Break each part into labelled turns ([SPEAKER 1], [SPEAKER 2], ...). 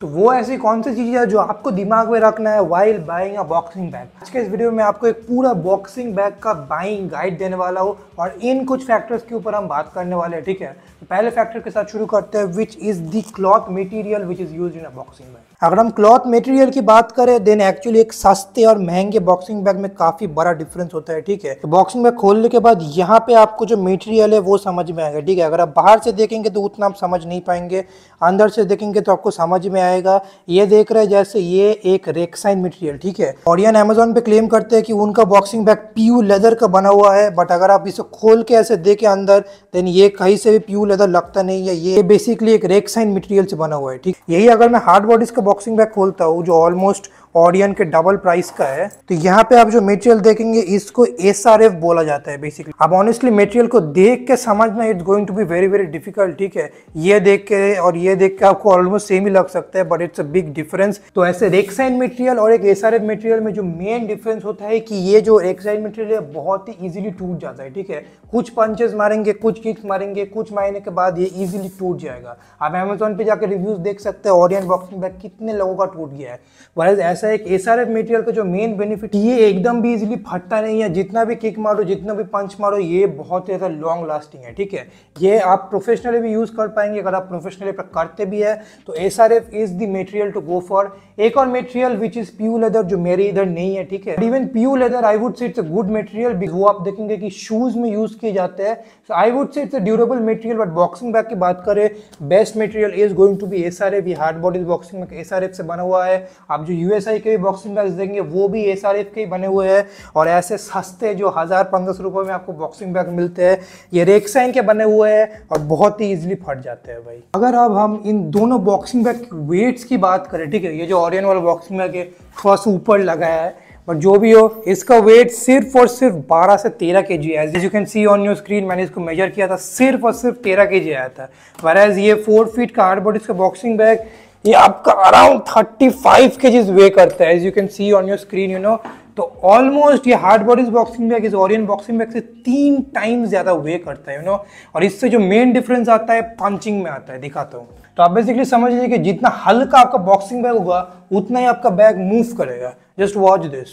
[SPEAKER 1] तो वो ऐसी कौन सी चीज़ है जो आपको दिमाग में रखना है while buying a boxing bag. आज के इस वीडियो में आपको एक पूरा बॉक्सिंग बैग का बाइंग गाइड देने वाला हूँ और इन कुछ फैक्टर्स के ऊपर हम बात करने वाले हैं। ठीक है, तो पहले फैक्टर के साथ शुरू करते हैं, which is the cloth material which is used in a boxing bag. अगर हम क्लॉथ मटेरियल की बात करें देन एक्चुअली एक सस्ते और महंगे बॉक्सिंग बैग में काफी बड़ा डिफरेंस होता है। ठीक है, तो बॉक्सिंग बैग खोलने के बाद यहाँ पे आपको जो मटेरियल है वो समझ में आएगा। ठीक है, अगर आप बाहर से देखेंगे तो उतना आप समझ नहीं पाएंगे, अंदर से देखेंगे तो आपको समझ में आएगा। ये देख रहे हैं जैसे ये एक रेक्साइन मटेरियल। ठीक है, ऑरियन अमेजोन पे क्लेम करते हैं कि उनका बॉक्सिंग बैग प्योर लेदर का बना हुआ है, बट अगर आप इसे खोल के ऐसे देखें अंदर देन ये कहीं से भी प्योर लेदर लगता नहीं है। ये बेसिकली एक रेक्साइन मटेरियल से बना हुआ है। ठीक, यही अगर मैं हार्ड बॉडीज का बॉक्सिंग बैग खोलता हूँ जो ऑलमोस्ट ऑरियन के डबल प्राइस का है, तो यहाँ पे आप जो मटेरियल देखेंगे इसको SRF बोला जाता है बेसिकली। अब ऑनेस्टली मटेरियल को देख के समझना it's going to be very very difficult. ठीक है, ये देख के और ये देख के आपको ऑलमोस्ट सेम ही लग सकता है, but it's a big difference. तो ऐसे रेक्साइन मटेरियल और एक SRF मटेरियल में जो मेन डिफरेंस होता है कि ये जो रेक्साइन मटेरियल है बहुत ही इजीली टूट जाता है। ठीक है, कुछ पंचेस मारेंगे, कुछ किक्स मारेंगे, कुछ महीने के बाद ये इजीली टूट जाएगा। आप अमेजोन पे जाकर रिव्यूज देख सकते हैं ऑरियन बॉक्सिंग बैग कितने लोगों का टूट गया है। वरस ऐसा एक SRF मटेरियल का जो मेन बेनिफिट, ये एकदम भी इजीली फटता नहीं है। जितना भी किक मारो, जितना भी पंच मारो, ये बहुत ज़्यादा लॉन्ग लास्टिंग है। ठीक है, ये आप प्रोफेशनली भी यूज कर पाएंगे। अगर आप प्रोफेशनली करते भी है तो SRF is the material to go for. एक और material which is pure leather जो मेरे इधर नहीं है। ठीक है, even pure leather I would say it's a good material. वो आप देखेंगे कि शूज में यूज किए जाते हैं, so I would say it's a durable material. But boxing bag की बात करें best material is going to be SRF। ये hard bodies boxing bag SRF से बना हुआ है। आप जो USI के भी बॉक्सिंग बैग देंगे वो भी SRF के ही बने हुए हैं और ऐसे सस्ते जो 1000-1500 रुपए में आपको बॉक्सिंग बैग मिलते हैं ये रेक्साइन के बने हुए हैं और बहुत ही इजीली फट जाते हैं भाई। अगर अब हम इन दोनों बॉक्सिंग बैग वेट्स की बात करें, ठीक है, ये जो ऑरियन वाला बॉक्सिंग बैग है थोड़ा सा ऊपर लगाया है, बट जो भी हो इसका वेट सिर्फ और सिर्फ 12 से 13 kg है। As you can see on your screen, मैंने इसको मेजर किया था, सिर्फ और सिर्फ 13 kg आया था। वरएज ये 4 फीट का हार्ड बॉडीज का बॉक्सिंग बैग ये आपका अराउंड 35 kg वे करता है। As you can see on your screen, you know, तो ऑलमोस्ट ये हार्ड बॉडीज बॉक्सिंग बैग इस ऑरियन बॉक्सिंग बैग से 3 टाइम्स ज्यादा वे करता है, यू नो। और इससे जो मेन डिफरेंस आता है पंचिंग में आता है, दिखाता हूँ। तो आप बेसिकली समझ लीजिए कि जितना हल्का आपका बॉक्सिंग बैग होगा उतना ही आपका बैग मूव करेगा। जस्ट वॉच दिस,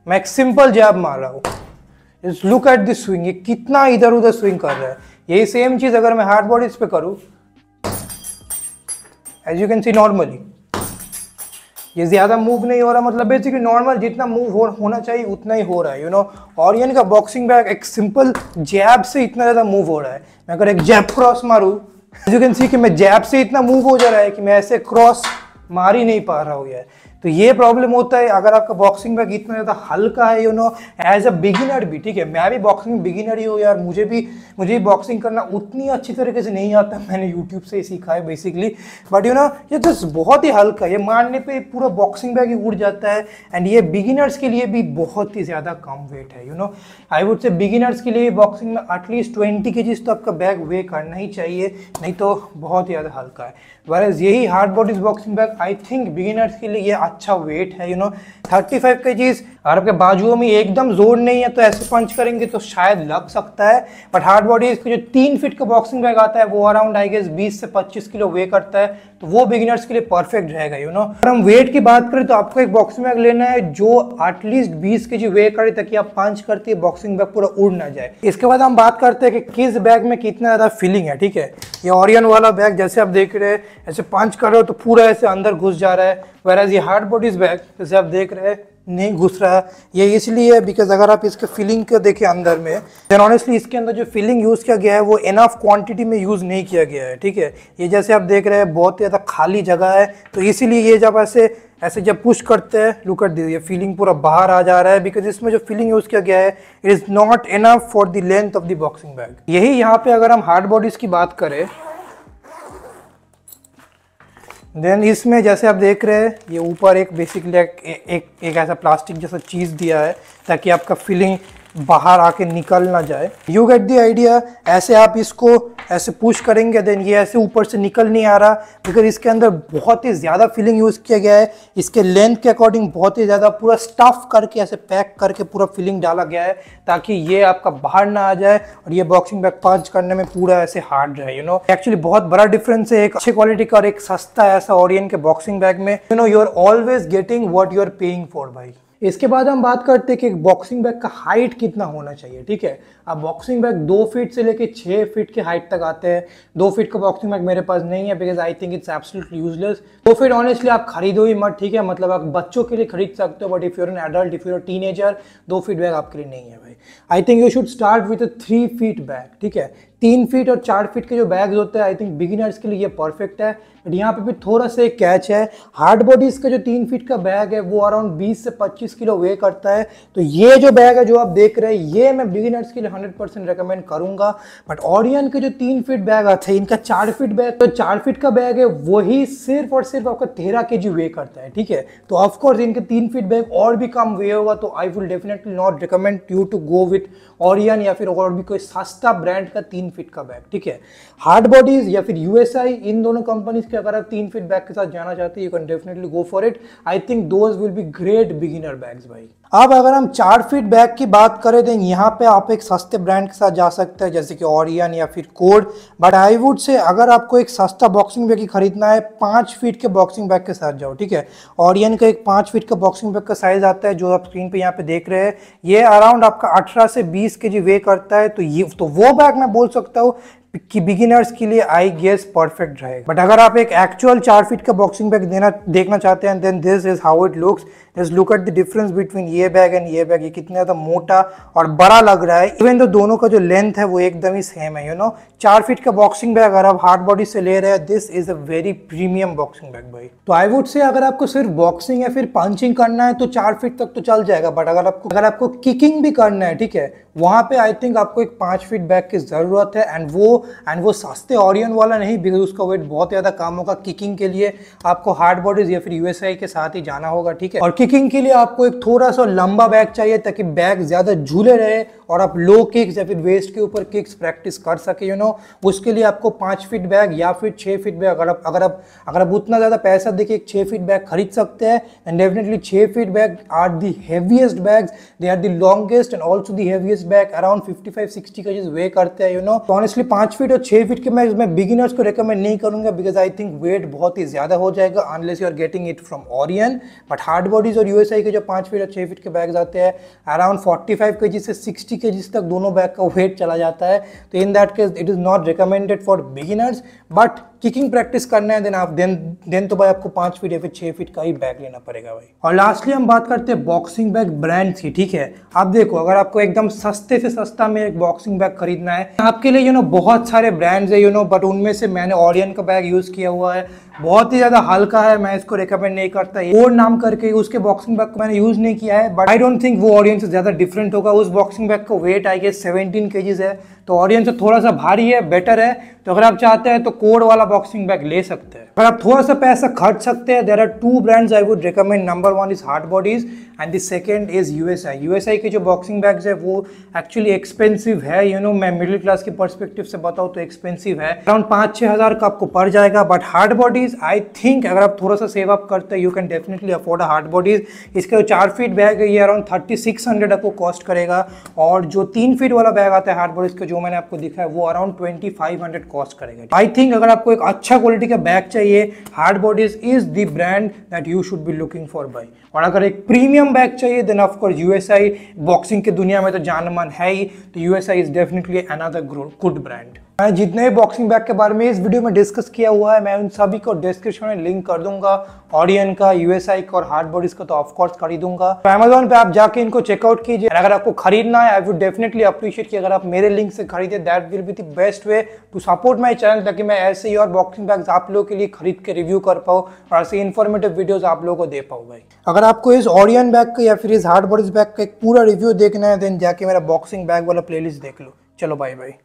[SPEAKER 1] मैं एक सिंपल जैब मार रहा हूँ, just look at this swing, ये कितना इधर उधर स्विंग कर रहा है। यही सेम चीज अगर मैं हार्ड बॉडीज पे करूँ, as you can see normally ये ज्यादा मूव नहीं हो रहा, मतलब बेसिकली नॉर्मल जितना मूव होना चाहिए उतना ही हो रहा है, यू नो। ऑरियन का बॉक्सिंग बैग एक सिंपल जैब से इतना ज्यादा मूव हो रहा है। मैं अगर एक जैब क्रॉस मारूं, एज यू कैन सी कि मैं जैब से इतना मूव हो जा रहा है कि मैं ऐसे क्रॉस मार ही नहीं पा रहा हूँ यार। तो ये प्रॉब्लम होता है अगर आपका बॉक्सिंग बैग इतना ज़्यादा हल्का है, you know. As a beginner भी, ठीक है, मैं भी बॉक्सिंग बिगिनर ही हूँ यार, मुझे भी बॉक्सिंग करना उतनी अच्छी तरीके से नहीं आता, मैंने यूट्यूब से ही सीखा है बेसिकली। बट यू नो ये जस्ट बहुत ही हल्का है, ये मारने पे पूरा बॉक्सिंग बैग ही उड़ जाता है। एंड ये बिगिनर्स के लिए भी बहुत ही ज़्यादा कम वेट है, यू नो। आई वुड से बिगिनर्स के लिए बॉक्सिंग में एटलीस्ट 20 kg तो आपका बैग वे करना ही चाहिए, नहीं तो बहुत ही ज़्यादा हल्का है। वरएज यही hard bodies boxing bag I think beginners के लिए ये अच्छा वेट है, यू नो। 35 kg। अगर आपके बाजुओं में एकदम जोर नहीं है तो ऐसे पंच करेंगे तो शायद लग सकता है, बट हार्ड बॉडीज का जो 3 फीट का बॉक्सिंग बैग आता है वो अराउंड आई गेस 20 से 25 किलो वे करता है, तो वो बिगिनर्स के लिए परफेक्ट रहेगा, यू नो। अगर हम वेट की बात करें तो आपको एक बॉक्सिंग बैग लेना है जो एटलीस्ट 20 kg वे करे ताकि आप पंच करते बॉक्सिंग बैग पूरा उड़ ना जाए। इसके बाद हम बात करते हैं कि किस बैग में कितना ज़्यादा फीलिंग है। ठीक है, ये ऑरियन वाला बैग जैसे आप देख रहे हैं ऐसे पंच कर रहे हो तो पूरा ऐसे अंदर घुस जा रहा है, वरएज ये हार्ड बॉडीज बैग जैसे आप देख रहे हैं नहीं घुस रहा है। ये इसलिए है बिकॉज अगर आप इसके फीलिंग को देखें अंदर में, देन ऑनेस्टली इसके अंदर जो फीलिंग यूज़ किया गया है वो इनफ क्वांटिटी में यूज़ नहीं किया गया है। ठीक है, ये जैसे आप देख रहे हैं बहुत ज़्यादा खाली जगह है, तो इसीलिए ये जब ऐसे जब पुश करते हैं, लुक एट दिस, ये फीलिंग पूरा बाहर आ जा रहा है बिकॉज इसमें जो फीलिंग यूज़ किया गया है it is not enough for the length of the boxing bag. यही यहाँ पे अगर हम हार्ड बॉडीज़ की बात करें देन इसमें जैसे आप देख रहे हैं ये ऊपर एक बेसिकली एक ऐसा प्लास्टिक जैसा चीज़ दिया है ताकि आपका फीलिंग बाहर आके निकल ना जाए। You get the idea. ऐसे आप इसको ऐसे पुश करेंगे, देन ये ऐसे ऊपर से निकल नहीं आ रहा, बिकॉज इसके अंदर बहुत ही ज़्यादा फिलिंग यूज़ किया गया है। इसके लेंथ के अकॉर्डिंग बहुत ही ज़्यादा पूरा स्टफ करके ऐसे पैक करके पूरा फिलिंग डाला गया है, ताकि ये आपका बाहर ना आ जाए और ये बॉक्सिंग बैग पंच करने में पूरा ऐसे हार्ड रहे। एक्चुअली बहुत बड़ा डिफरेंस है एक अच्छे क्वालिटी का और एक सस्ता ऐसा ओरियन के बॉक्सिंग बैग में। You are always getting what you are paying for भाई। इसके बाद हम बात करते हैं कि एक बॉक्सिंग बैग का हाइट कितना होना चाहिए। ठीक है, अब बॉक्सिंग बैग 2 फीट से लेके 6 फीट की हाइट तक आते हैं। 2 फीट का बॉक्सिंग बैग मेरे पास नहीं है, because I think it's absolutely useless. 2 feet honestly आप खरीदो ही मत। ठीक है, मतलब आप बच्चों के लिए खरीद सकते हो, but if you're an adult, if you're teenager, 2 feet bag आपके लिए नहीं है भाई। I think you should start with 3 feet bag. ठीक है, 3 फीट और 4 फीट के जो बैग्स होते हैं, आई थिंक बिगिनर्स के लिए ये परफेक्ट है। बट यहाँ पे भी थोड़ा सा एक कैच है। हार्ड बॉडीज का जो 3 फीट का बैग है वो अराउंड 20 से 25 किलो वे करता है। तो ये जो बैग है जो आप देख रहे हैं, ये मैं बिगिनर्स के लिए 100% रेकमेंड करूंगा। बट ओरियन के जो 3 फीट बैग आते हैं, इनका 4 फीट बैग, तो 4 फीट का बैग है वही सिर्फ और सिर्फ आपका 13 kg वे करता है। ठीक है, तो ऑफकोर्स इनके 3 फीट बैग और भी कम वे होगा, तो I will definitely not recommend you to go with Orion या फिर और भी कोई सस्ता ब्रांड का 3 फीट का बैग। ठीक है, हार्ड बॉडीज या फिर यूएसआई, इन दोनों कंपनीज के अगर आप 3 फीट बैग के साथ जाना चाहते हैं, you can definitely go for it. I think those will be great beginner bags भाई। अब अगर हम 4 फीट बैग की बात करें, तो यहाँ पे आप एक सस्ते ब्रांड के साथ जा सकते हैं, जैसे कि ओरियन या फिर कोड। बट आई वुड से अगर आपको एक सस्ता बॉक्सिंग बैग ही खरीदना है, 5 फीट के बॉक्सिंग बैग के साथ जाओ। ठीक है, ओरियन का एक 5 फीट का बॉक्सिंग बैग का साइज आता है, जो आप स्क्रीन पे यहाँ पे देख रहे हैं। ये अराउंड आपका 18 से 20 kg वे करता है। तो वो बैग मैं बोल सकता हूँ कि बिगिनर्स के लिए आई गेस परफेक्ट रहेगा। बट अगर आप एक एक्चुअल 4 फीट का बॉक्सिंग बैग देखना चाहते हैं, then this is how it looks. Just look at the difference between ये बैग एंड ये बैग। ये कितना ज़्यादा मोटा और बड़ा लग रहा है, इवन तो दोनों का जो लेंथ है वो एकदम ही सेम है। 4 फीट का बॉक्सिंग बैग अगर आप हार्ड बॉडी से ले रहे हैं, this is a very premium boxing bag भाई। तो आई वुड से अगर आपको सिर्फ बॉक्सिंग या फिर पंचिंग करना है तो 4 फीट तक तो चल जाएगा। बट अगर आपको किकिंग भी करना है, ठीक है, वहां पे आई थिंक आपको एक 5 फीट बैग की जरूरत है। एंड वो सस्ते ओरियन वाला नहीं, बिकॉज उसका वेट बहुत ज़्यादा कम होगा। किकिंग के लिए आपको हार्ड बॉडीज या फिर यूएसआई के साथ ही जाना होगा। ठीक है, और किकिंग के लिए आपको एक थोड़ा सा लंबा बैग चाहिए, ताकि बैग ज़्यादा झूले रहे और आप लो किक्स या फिर वेस्ट के ऊपर किक्स प्रैक्टिस कर सके। उसके लिए आपको 5 फीट बैग या फिर 6 फीट बैग, अगर आप उतना ज़्यादा पैसा देके एक 6 फीट बैग खरीद सकते हैं, and definitely 6 feet bag are the heaviest bags, they are the longest and also the heaviest bag, around 55-60 kg weigh करते हैं। तो ऑनेस्टली 5 फीट और 6 फीट के मैं बिगिनर्स को रेकमेंड नहीं करूंगा, बिकॉज आई थिंक वेट बहुत ही ज्यादा हो जाएगा unless you are getting it from Orion. But hard bodies और यूएसआई के जो 5 फीट और 6 फीट के बैग्स आते हैं, अराउंड 45 kg से 60 kg तक दोनों बैग का वेट चला जाता है। तो in that case it is not recommended for beginners. But kicking practice करना है, देन तो भाई आपको 5 फीट या फिर 6 फीट का ही बैग लेना पड़ेगा भाई। और लास्टली हम बात करते हैं बॉक्सिंग बैग ब्रांड्स की। ठीक है, आप देखो, अगर आपको एकदम सस्ते से सस्ता में एक बॉक्सिंग बैग खरीदना है, आपके लिए बहुत सारे ब्रांड्स है बट उनमें से मैंने ओरियन का बैग यूज किया हुआ है। बहुत ही ज्यादा हल्का है, मैं इसको रिकमेंड नहीं करता। कोड नाम करके उसके बॉक्सिंग बैग को मैंने यूज नहीं किया है, बट आई डोंट थिंक वो ओरियन से ज्यादा डिफरेंट होगा। उस बॉक्सिंग बैग का वेट आई गेस 17 kg है, तो ओरियन से थोड़ा सा भारी है, बेटर है। तो अगर आप चाहते हैं तो कोड वाला बॉक्सिंग बैग ले सकते हैं। अगर आप थोड़ा सा पैसा खर्च सकते हैं, there are 2 brands I would recommend. Number 1 is hard bodies and the second is USI. USI के जो बॉक्सिंग बैग्स है वो एक्चुअली एक्सपेंसिव है। मैं मिडिल क्लास के पर्सपेक्टिव से बताऊँ तो एक्सपेंसिव है, अराउंड 5-6 हज़ार का आपको पड़ जाएगा। But hard bodies I think अगर आप थोड़ा सा सेव अप करते हैं, you can definitely afford hard bodies. इसका जो 4 फीट बैग है ये अराउंड 3600 आपको कॉस्ट करेगा, और जो 3 फीट वाला बैग आता है हार्ड बॉडीज का जो मैंने आपको दिखा है वो अराउंड 2500 कॉस्ट करेगा। आई थिंक अगर आपको एक अच्छा क्वालिटी का बैग चाहिए, hard bodies is the brand that you should be looking for बाई। और अगर एक प्रीमियम बैग चाहिए, then of course USI, boxing की दुनिया में तो जान-मान है ही, तो USI is definitely another good brand. मैंने जितने भी बॉक्सिंग बैग के बारे में इस वीडियो में डिस्कस किया हुआ है, मैं उन सभी को डिस्क्रिप्शन में लिंक कर दूंगा। ओरियन का, यूएसआई का और हार्ड बॉडीज का तो ऑफ कोर्स खरीदूंगा। तो अमेजोन पे आप जाके इनको चेकआउट कीजिए। अगर आपको खरीदना है, आई वुड डेफिनेटली अप्रिशिएट कि अगर आप मेरे लिंक से खरीदे, that will be the best way to support my channel, ताकि मैं ऐसे ही और बॉक्सिंग बैग्स आप लोगों के लिए खरीद के रिव्यू कर पाऊँ और ऐसे इन्फॉर्मेटिव वीडियोस आप लोगों को दे पाऊँ भाई। अगर आपको इस ओरियन बैग का या फिर इस हार्ड बॉडीज बैग का एक पूरा रिव्यू देखना है, देन जाके मेरा बॉक्सिंग बैग वाला प्लेलिस्ट देख लो। चलो बाय बाय।